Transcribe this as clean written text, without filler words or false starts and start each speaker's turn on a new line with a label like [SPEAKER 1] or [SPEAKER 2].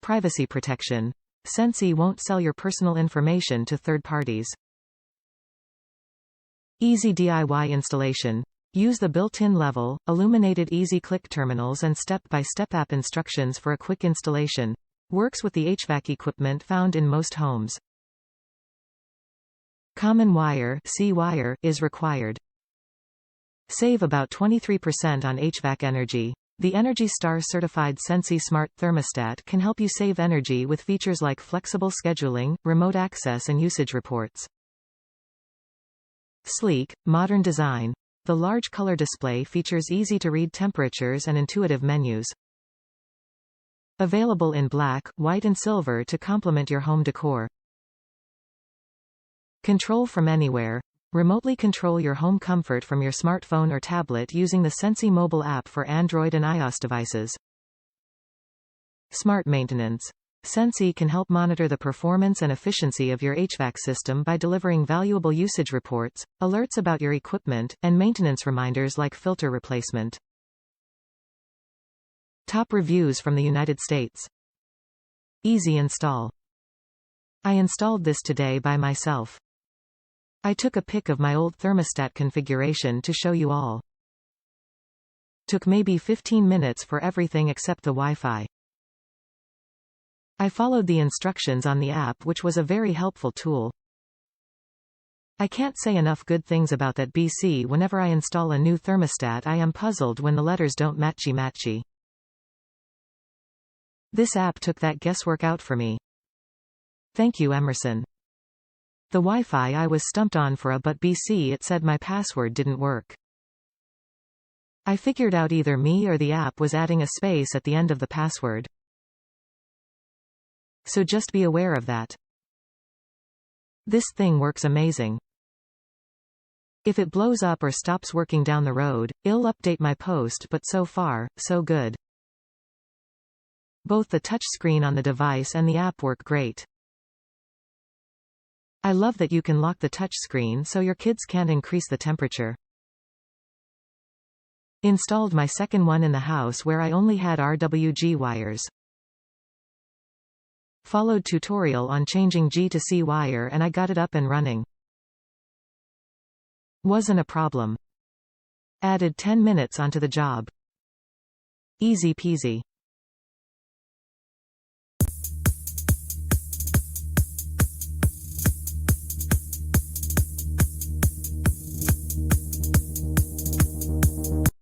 [SPEAKER 1] Privacy protection. Sensi won't sell your personal information to third parties. Easy DIY installation. Use the built-in level, illuminated easy-click terminals and step-by-step app instructions for a quick installation. Works with the HVAC equipment found in most homes. Common wire (C-wire) is required. Save about 23% on HVAC energy. The Energy Star certified Sensi Smart Thermostat can help you save energy with features like flexible scheduling, remote access and usage reports. Sleek, modern design. The large color display features easy-to-read temperatures and intuitive menus. Available in black, white and silver to complement your home decor. Control from anywhere. Remotely control your home comfort from your smartphone or tablet using the Sensi mobile app for Android and iOS devices. Smart maintenance. Sensi can help monitor the performance and efficiency of your HVAC system by delivering valuable usage reports, alerts about your equipment, and maintenance reminders like filter replacement. Top reviews from the United States. Easy install. I installed this today by myself. I took a pic of my old thermostat configuration to show you all. Took maybe 15 minutes for everything except the Wi-Fi. I followed the instructions on the app, which was a very helpful tool. I can't say enough good things about that BC. Whenever I install a new thermostat, I am puzzled when the letters don't matchy. This app took that guesswork out for me. Thank you, Emerson. The Wi-Fi I was stumped on for but BC it said my password didn't work. I figured out either me or the app was adding a space at the end of the password. So just be aware of that. This thing works amazing. If it blows up or stops working down the road, I'll update my post, but so far, so good. Both the touch screen on the device and the app work great. I love that you can lock the touch screen so your kids can't increase the temperature. Installed my second one in the house where I only had RWG wires. Followed tutorial on changing G to C wire and I got it up and running. Wasn't a problem. Added 10 minutes onto the job. Easy peasy.